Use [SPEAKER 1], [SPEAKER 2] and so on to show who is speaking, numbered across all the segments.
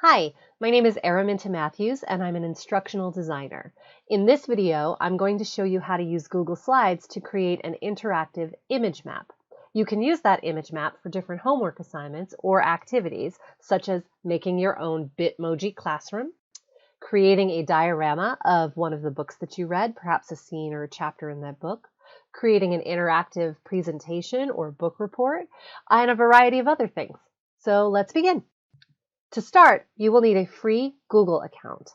[SPEAKER 1] Hi, my name is Araminta Matthews and I'm an instructional designer. In this video, I'm going to show you how to use Google Slides to create an interactive image map. You can use that image map for different homework assignments or activities, such as making your own Bitmoji Classroom, creating a diorama of one of the books that you read, perhaps a scene or a chapter in that book, creating an interactive presentation or book report, and a variety of other things. So let's begin. To start, you will need a free Google account.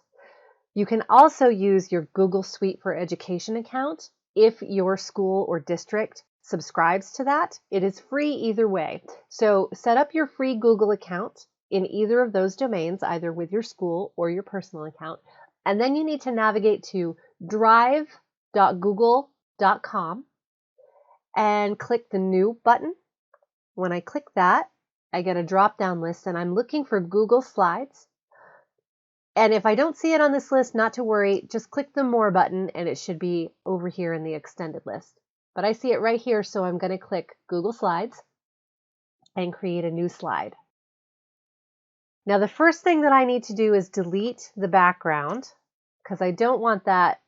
[SPEAKER 1] You can also use your Google Suite for Education account if your school or district subscribes to that. It is free either way. So set up your free Google account in either of those domains, either with your school or your personal account. And then you need to navigate to drive.google.com and click the New button. When I click that, I get a drop-down list and I'm looking for Google Slides. And if I don't see it on this list, not to worry, just click the More button and it should be over here in the extended list. But I see it right here, so I'm going to click Google Slides and create a new slide. Now the first thing that I need to do is delete the background because I don't want that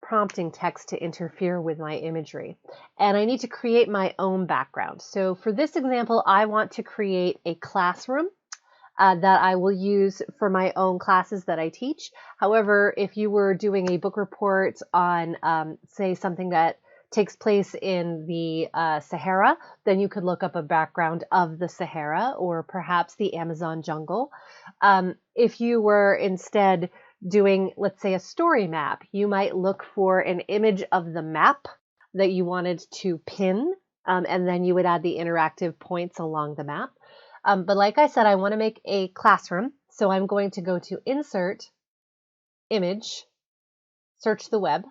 [SPEAKER 1] prompting text to interfere with my imagery. And I need to create my own background. So for this example, I want to create a classroom that I will use for my own classes that I teach. However, if you were doing a book report on, say, something that takes place in the Sahara, then you could look up a background of the Sahara or perhaps the Amazon jungle. If you were instead doing, let's say, a story map, you might look for an image of the map that you wanted to pin, and then you would add the interactive points along the map. But like I said, I want to make a classroom, so I'm going to go to Insert, Image, search the web.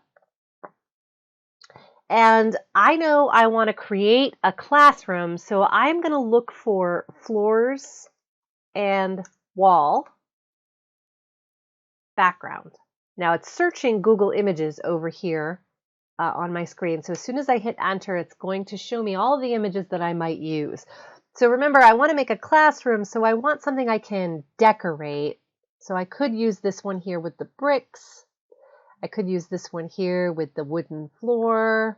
[SPEAKER 1] And I know I want to create a classroom, so I'm going to look for floors and wall background. Now it's searching Google Images over here on my screen. So as soon as I hit enter, it's going to show me all the images that I might use. So remember, I want to make a classroom, so I want something I can decorate. So I could use this one here with the bricks. I could use this one here with the wooden floor.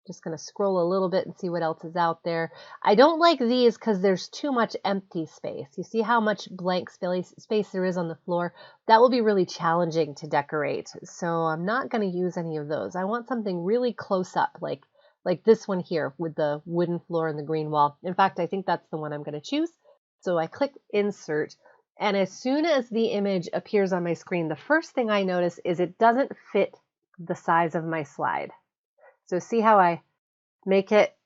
[SPEAKER 1] Just going to scroll a little bit and see what else is out there. I don't like these because there's too much empty space. You see how much blank space there is on the floor? That will be really challenging to decorate. So I'm not going to use any of those. I want something really close up, like this one here with the wooden floor and the green wall. In fact, I think that's the one I'm going to choose. So I click Insert. And as soon as the image appears on my screen, the first thing I notice is it doesn't fit the size of my slide. So see how I make it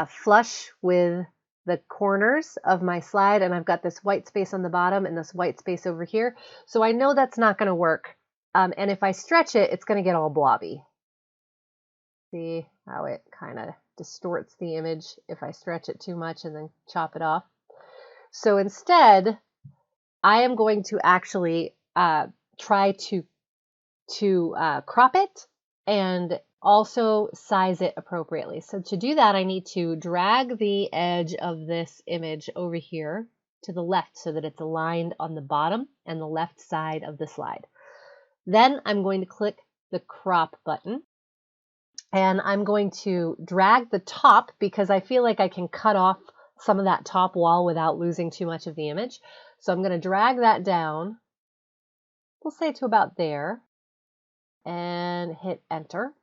[SPEAKER 1] flush with the corners of my slide, and I've got this white space on the bottom and this white space over here. So I know that's not going to work. And if I stretch it, it's going to get all blobby. See how it kind of distorts the image if I stretch it too much and then chop it off. So instead, I am going to actually try to crop it and also size it appropriately. So to do that, I need to drag the edge of this image over here to the left so that it's aligned on the bottom and the left side of the slide. Then I'm going to click the crop button and I'm going to drag the top because I feel like I can cut off some of that top wall without losing too much of the image. So I'm going to drag that down, we'll say to about there, and hit enter.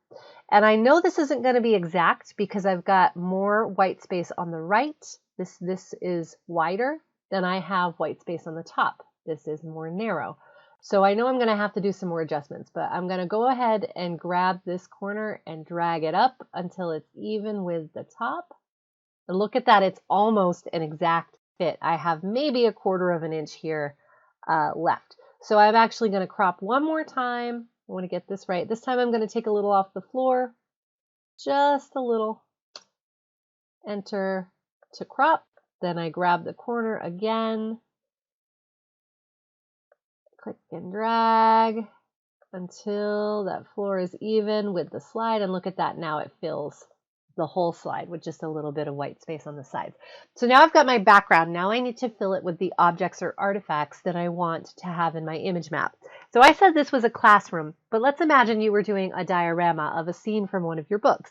[SPEAKER 1] And I know this isn't going to be exact because I've got more white space on the right. This is wider than I have white space on the top. This is more narrow. So I know I'm going to have to do some more adjustments, but I'm going to go ahead and grab this corner and drag it up until it's even with the top. And look at that, it's almost an exact fit. I have maybe 1/4 of an inch here left. So I'm actually going to crop one more time. I want to get this right. This time I'm going to take a little off the floor, just a little. Enter to crop. Then I grab the corner again, click and drag until that floor is even with the slide. And look at that, now it fills the whole slide with just a little bit of white space on the sides. So now I've got my background. Now I need to fill it with the objects or artifacts that I want to have in my image map. So I said this was a classroom, but let's imagine you were doing a diorama of a scene from one of your books.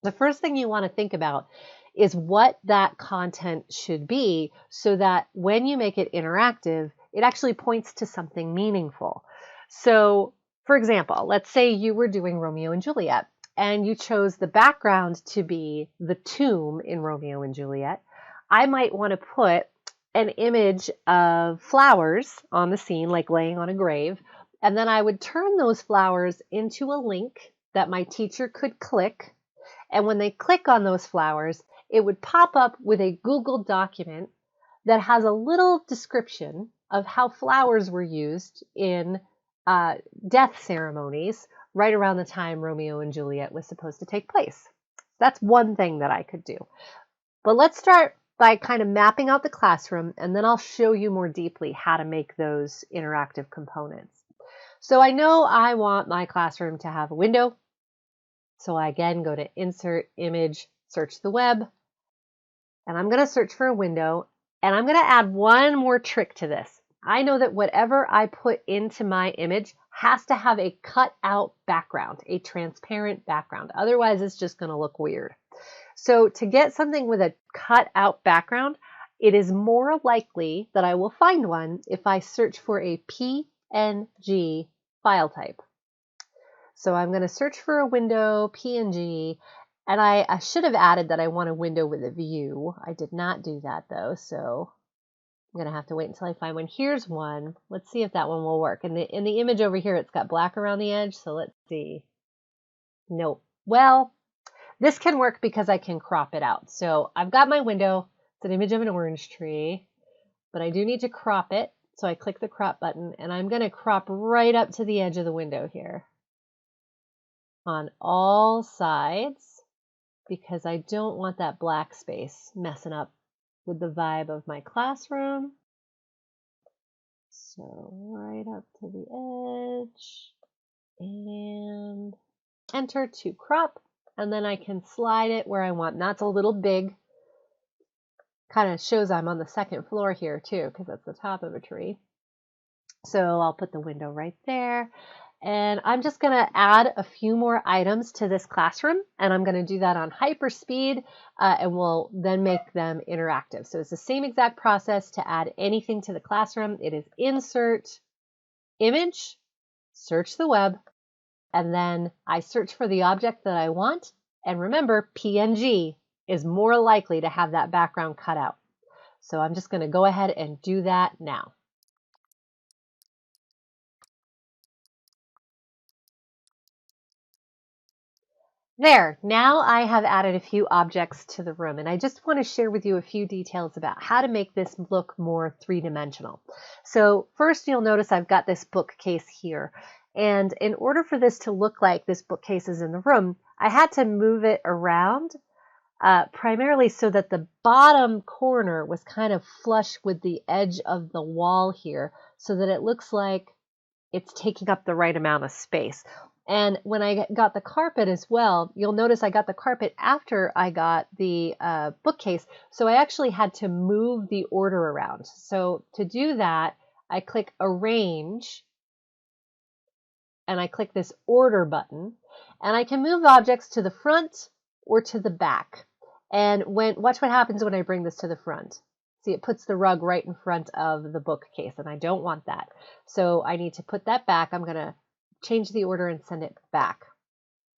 [SPEAKER 1] The first thing you want to think about is what that content should be so that when you make it interactive, it actually points to something meaningful. So, for example, let's say you were doing Romeo and Juliet and you chose the background to be the tomb in Romeo and Juliet. I might want to put an image of flowers on the scene, like laying on a grave, and then I would turn those flowers into a link that my teacher could click. And when they click on those flowers, it would pop up with a Google document that has a little description of how flowers were used in death ceremonies right around the time Romeo and Juliet was supposed to take place. That's one thing that I could do. But let's start by kind of mapping out the classroom, and then I'll show you more deeply how to make those interactive components. So I know I want my classroom to have a window. So I again go to Insert, Image, Search the Web, and I'm going to search for a window, and I'm going to add one more trick to this. I know that whatever I put into my image has to have a cut out background, a transparent background. Otherwise, it's just going to look weird. So to get something with a cut out background, it is more likely that I will find one if I search for a PNG file type. So I'm going to search for a window, PNG, and I should have added that I want a window with a view. I did not do that though, so I'm going to have to wait until I find one. Here's one. Let's see if that one will work. In the image over here, it's got black around the edge, so let's see. Nope. Well, this can work because I can crop it out. So I've got my window. It's an image of an orange tree, but I do need to crop it. So I click the crop button, and I'm going to crop right up to the edge of the window here on all sides because I don't want that black space messing up with the vibe of my classroom. So right up to the edge and enter to crop, and then I can slide it where I want. And that's a little big. Kind of shows I'm on the second floor here too because that's the top of a tree. So I'll put the window right there. And I'm just going to add a few more items to this classroom, and I'm going to do that on hyper speed, and we'll then make them interactive. So it's the same exact process to add anything to the classroom. It is Insert, Image, Search the Web, and then I search for the object that I want. And remember, PNG is more likely to have that background cut out. So I'm just going to go ahead and do that now. There, now I have added a few objects to the room, and I just want to share with you a few details about how to make this look more three-dimensional. So first you'll notice I've got this bookcase here, and in order for this to look like this bookcase is in the room, I had to move it around primarily so that the bottom corner was kind of flush with the edge of the wall here so that it looks like it's taking up the right amount of space. And when I got the carpet as well, you'll notice I got the carpet after I got the bookcase. So I actually had to move the order around. So to do that, I click Arrange, and I click this Order button, and I can move objects to the front or to the back. And watch what happens when I bring this to the front. See, it puts the rug right in front of the bookcase, and I don't want that. So I need to put that back. I'm going to change the order and send it back.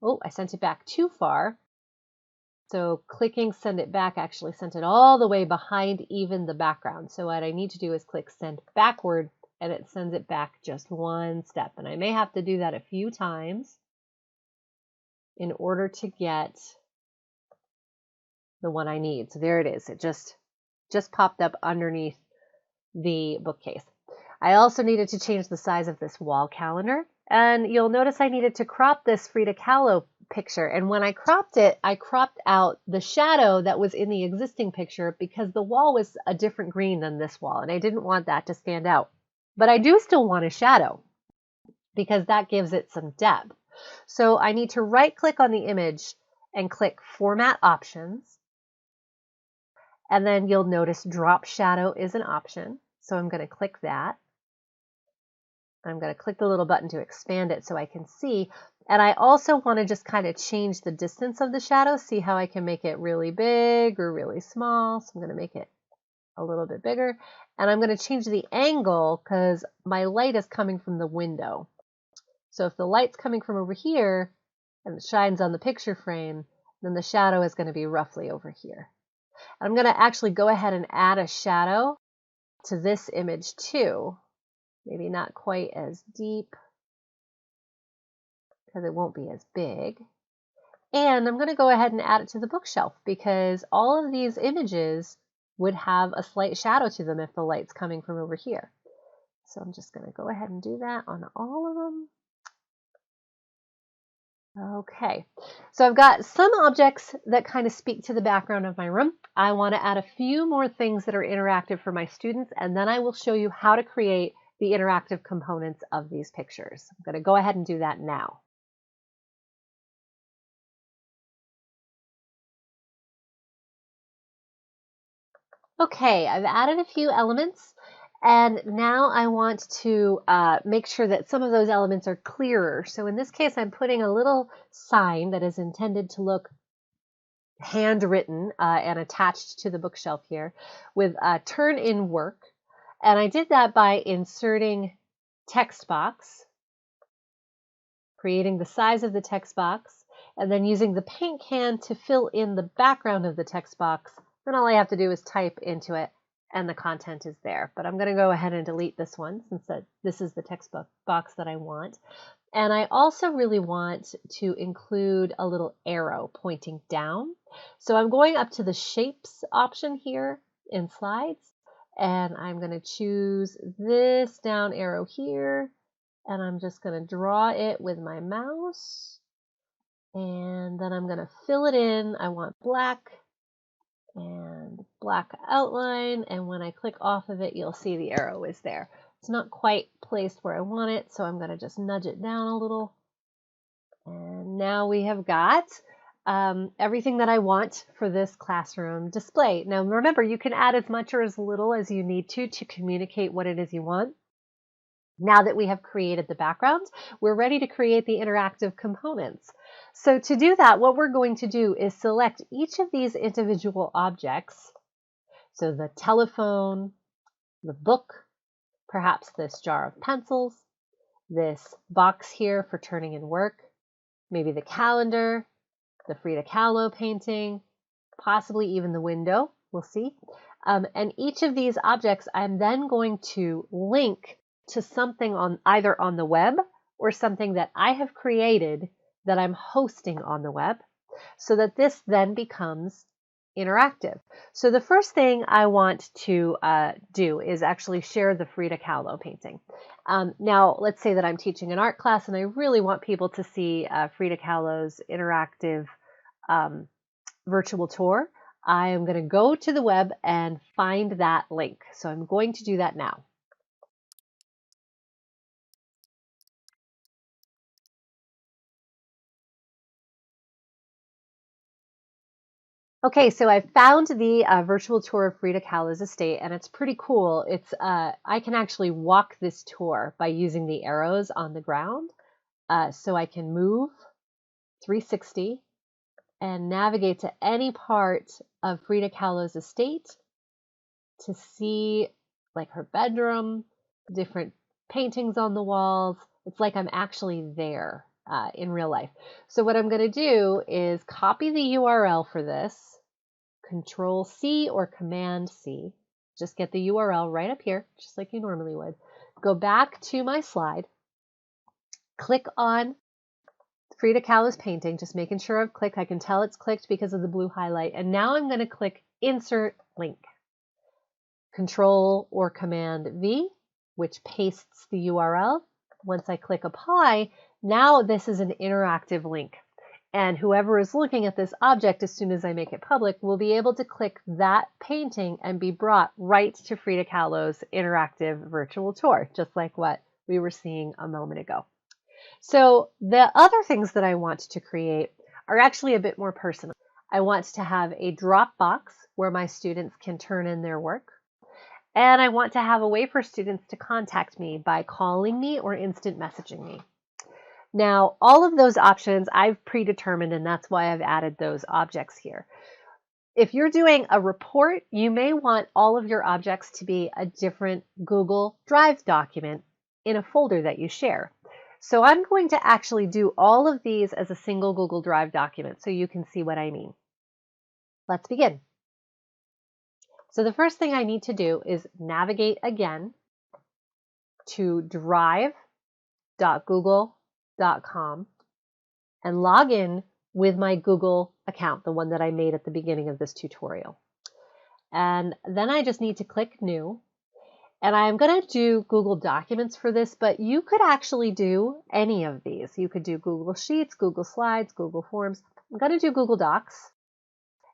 [SPEAKER 1] Oh, I sent it back too far. So clicking Send It Back actually sent it all the way behind even the background. So what I need to do is click Send Backward, and it sends it back just one step. And I may have to do that a few times in order to get the one I need. So there it is. It just popped up underneath the bookcase. I also needed to change the size of this wall calendar. And you'll notice I needed to crop this Frida Kahlo picture. And when I cropped it, I cropped out the shadow that was in the existing picture because the wall was a different green than this wall. And I didn't want that to stand out. But I do still want a shadow because that gives it some depth. So I need to right click on the image and click Format Options. And then you'll notice Drop Shadow is an option. So I'm going to click that. I'm going to click the little button to expand it so I can see. And I also want to just kind of change the distance of the shadow, see how I can make it really big or really small. So I'm going to make it a little bit bigger. And I'm going to change the angle because my light is coming from the window. So if the light's coming from over here and it shines on the picture frame, then the shadow is going to be roughly over here. I'm going to actually go ahead and add a shadow to this image too. Maybe not quite as deep because it won't be as big. And I'm going to go ahead and add it to the bookshelf because all of these images would have a slight shadow to them if the light's coming from over here. So I'm just going to go ahead and do that on all of them. Okay, so I've got some objects that kind of speak to the background of my room. I want to add a few more things that are interactive for my students, and then I will show you how to create the interactive components of these pictures. I'm going to go ahead and do that now. Okay, I've added a few elements, and now I want to make sure that some of those elements are clearer. So in this case, I'm putting a little sign that is intended to look handwritten and attached to the bookshelf here with turn in work. And I did that by inserting text box, creating the size of the text box, and then using the paint can to fill in the background of the text box. Then all I have to do is type into it and the content is there. But I'm going to go ahead and delete this one since this is the text box that I want. And I also really want to include a little arrow pointing down. So I'm going up to the shapes option here in slides, and I'm going to choose this down arrow here, and I'm just going to draw it with my mouse, and then I'm going to fill it in. I want black and black outline, and when I click off of it, you'll see the arrow is there. It's not quite placed where I want it, so I'm going to just nudge it down a little. And now we have got everything that I want for this classroom display. Now remember, you can add as much or as little as you need to communicate what it is you want. Now that we have created the background, we're ready to create the interactive components. So to do that, what we're going to do is select each of these individual objects. So the telephone, the book, perhaps this jar of pencils, this box here for turning in work, maybe the calendar, the Frida Kahlo painting, possibly even the window, we'll see. And each of these objects I'm then going to link to something either on the web or something that I have created that I'm hosting on the web, so that this then becomes interactive. So the first thing I want to do is actually share the Frida Kahlo painting. Now, let's say that I'm teaching an art class and I really want people to see Frida Kahlo's interactive virtual tour. I am going to go to the web and find that link. So I'm going to do that now. Okay, so I found the virtual tour of Frida Kahlo's estate, and it's pretty cool. It's I can actually walk this tour by using the arrows on the ground. So I can move 360 and navigate to any part of Frida Kahlo's estate to see like her bedroom, different paintings on the walls. It's like I'm actually there in real life. So what I'm going to do is copy the URL for this, Control C or Command C. Just get the URL right up here, just like you normally would. Go back to my slide, click on Frida Kahlo's painting, just making sure I've clicked. I can tell it's clicked because of the blue highlight. And now I'm going to click Insert Link. Control or Command V, which pastes the URL. Once I click Apply, now this is an interactive link. And whoever is looking at this object as soon as I make it public will be able to click that painting and be brought right to Frida Kahlo's interactive virtual tour, just like what we were seeing a moment ago. So the other things that I want to create are actually a bit more personal. I want to have a Dropbox where my students can turn in their work. And I want to have a way for students to contact me by calling me or instant messaging me. Now, all of those options I've predetermined, and that's why I've added those objects here. If you're doing a report, you may want all of your objects to be a different Google Drive document in a folder that you share. So I'm going to actually do all of these as a single Google Drive document so you can see what I mean. Let's begin. So the first thing I need to do is navigate again to drive.google.com and log in with my Google account, the one that I made at the beginning of this tutorial. And then I just need to click New. And I'm going to do Google Documents for this, but you could actually do any of these. You could do Google Sheets, Google Slides, Google Forms. I'm going to do Google Docs.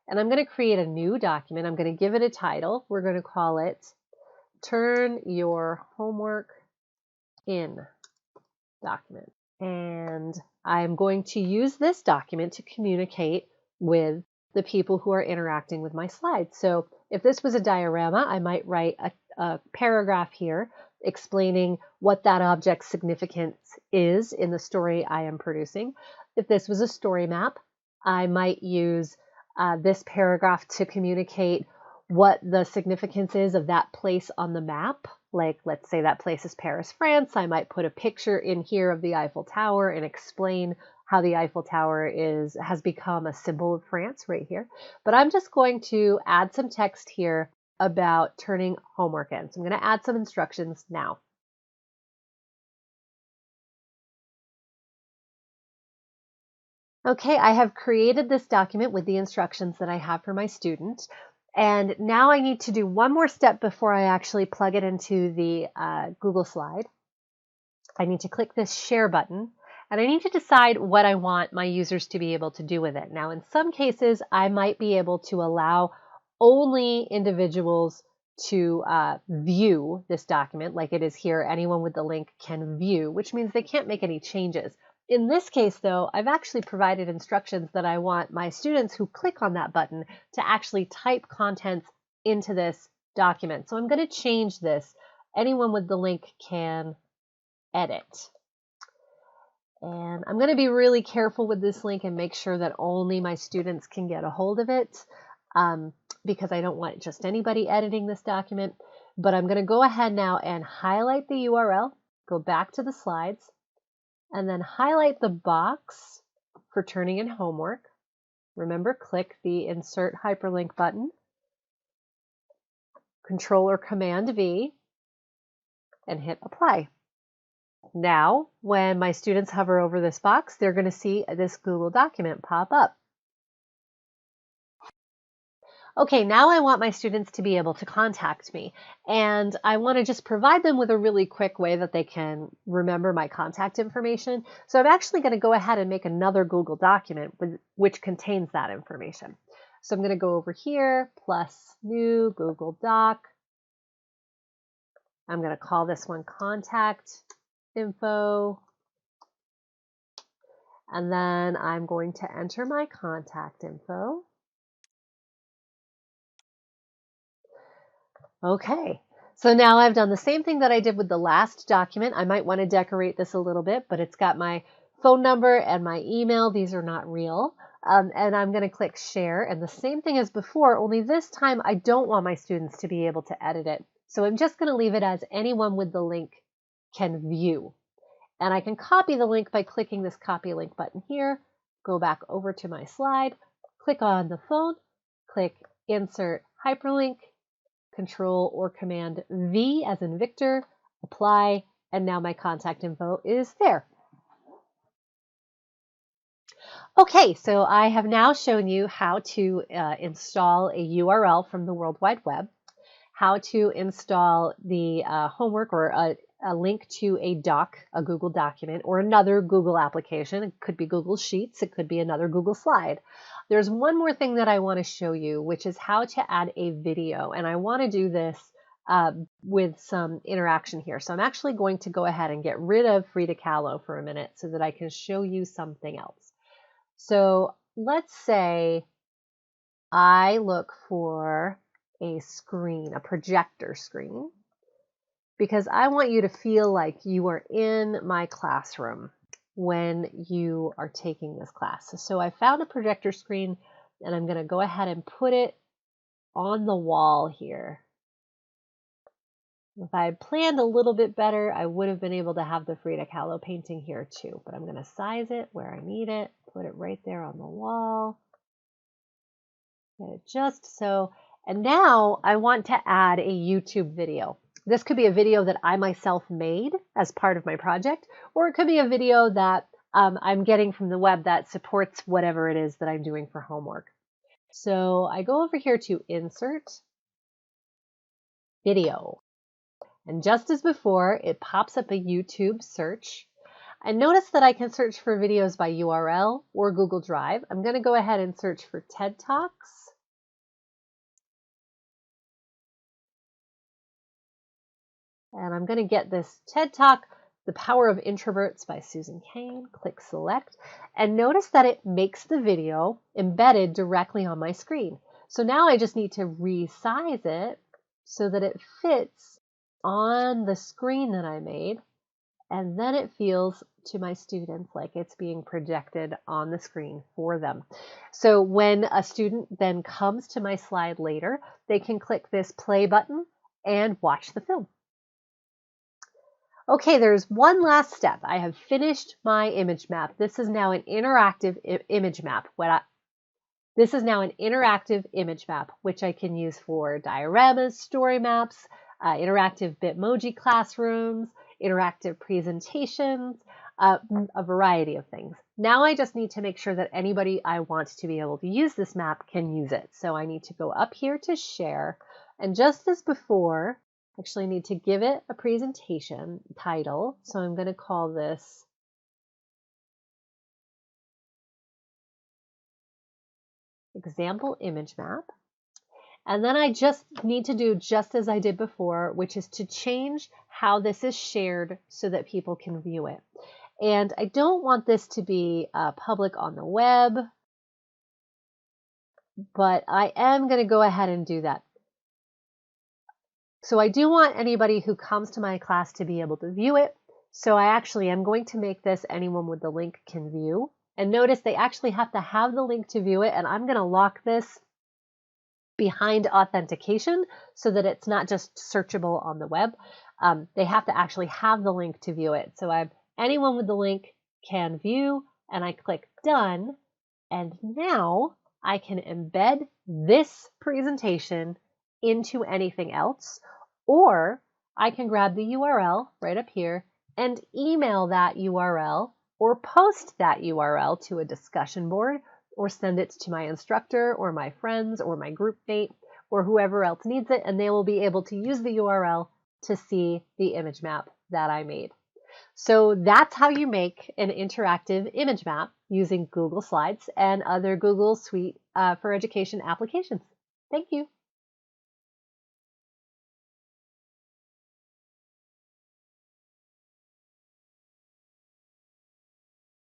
[SPEAKER 1] And I'm going to create a new document. I'm going to give it a title. We're going to call it Turn Your Homework In Document. And I'm going to use this document to communicate with the people who are interacting with my slides. So if this was a diorama, I might write a paragraph here explaining what that object's significance is in the story I am producing. If this was a story map, I might use this paragraph to communicate what the significance is of that place on the map. Like, let's say that place is Paris, France. I might put a picture in here of the Eiffel Tower and explain how the Eiffel Tower has become a symbol of France right here. But I'm just going to add some text here about turning homework in. So I'm going to add some instructions now. Okay, I have created this document with the instructions that I have for my student. And now I need to do one more step before I actually plug it into the Google slide. I need to click this share button, and I need to decide what I want my users to be able to do with it. Now, in some cases, I might be able to allow only individuals to view this document, like it is here. Anyone with the link can view, which means they can't make any changes. In this case, though, I've actually provided instructions that I want my students who click on that button to actually type contents into this document. So I'm going to change this. Anyone with the link can edit. And I'm going to be really careful with this link and make sure that only my students can get a hold of it because I don't want just anybody editing this document. But I'm going to go ahead now and highlight the URL, go back to the slides, and then highlight the box for turning in homework. Remember, click the Insert Hyperlink button, Control or Command V, and hit Apply. Now, when my students hover over this box, they're going to see this Google document pop up. Okay, now I want my students to be able to contact me, and I want to just provide them with a really quick way that they can remember my contact information. So I'm actually going to go ahead and make another Google document which contains that information. So I'm going to go over here, plus new Google Doc. I'm going to call this one contact info. And then I'm going to enter my contact info. Okay, so now I've done the same thing that I did with the last document. I might want to decorate this a little bit, but it's got my phone number and my email. These are not real. And I'm going to click share. And the same thing as before, only this time I don't want my students to be able to edit it. So I'm just going to leave it as anyone with the link can view. And I can copy the link by clicking this copy link button here, go back over to my slide, click on the phone, click insert hyperlink, Control or Command V as in Victor, apply, and now my contact info is there. Okay, so I have now shown you how to install a URL from the World Wide Web, how to install the homework or a link to a doc, a Google document, or another Google application. It could be Google Sheets. It could be another Google slide. There's one more thing that I want to show you, which is how to add a video. And I want to do this with some interaction here. So I'm actually going to go ahead and get rid of Frida Kahlo for a minute so that I can show you something else. So let's say I look for a screen, a projector screen, because I want you to feel like you are in my classroom when you are taking this class. So I found a projector screen and I'm going to go ahead and put it on the wall here. If I had planned a little bit better, I would have been able to have the Frida Kahlo painting here too, but I'm going to size it where I need it, put it right there on the wall, get it just so. And now I want to add a YouTube video. This could be a video that I myself made as part of my project, or it could be a video that I'm getting from the web that supports whatever it is that I'm doing for homework. So I go over here to Insert, Video. And just as before, it pops up a YouTube search. And notice that I can search for videos by URL or Google Drive. I'm going to go ahead and search for TED Talks. And I'm going to get this TED Talk, The Power of Introverts by Susan Cain. Click Select. And notice that it makes the video embedded directly on my screen. So now I just need to resize it so that it fits on the screen that I made. And then it feels to my students like it's being projected on the screen for them. So when a student then comes to my slide later, they can click this play button and watch the film. Okay, there's one last step. I have finished my image map. This is now an interactive image map. This is now an interactive image map, which I can use for dioramas, story maps, interactive Bitmoji classrooms, interactive presentations, a variety of things. Now I just need to make sure that anybody I want to be able to use this map can use it. So I need to go up here to share, and just as before, actually need to give it a presentation title. So I'm going to call this Example Image Map. And then I just need to do just as I did before, which is to change how this is shared so that people can view it. And I don't want this to be public on the web, but I am going to go ahead and do that. So I do want anybody who comes to my class to be able to view it. So I actually am going to make this anyone with the link can view. And notice they actually have to have the link to view it, and I'm going to lock this behind authentication so that it's not just searchable on the web. They have to actually have the link to view it. So anyone with the link can view, and I click Done. And now I can embed this presentation into anything else, or I can grab the URL right up here and email that URL or post that URL to a discussion board, or send it to my instructor or my friends or my group mate or whoever else needs it, and they will be able to use the URL to see the image map that I made. So that's how you make an interactive image map using Google Slides and other Google Suite for Education applications. Thank you.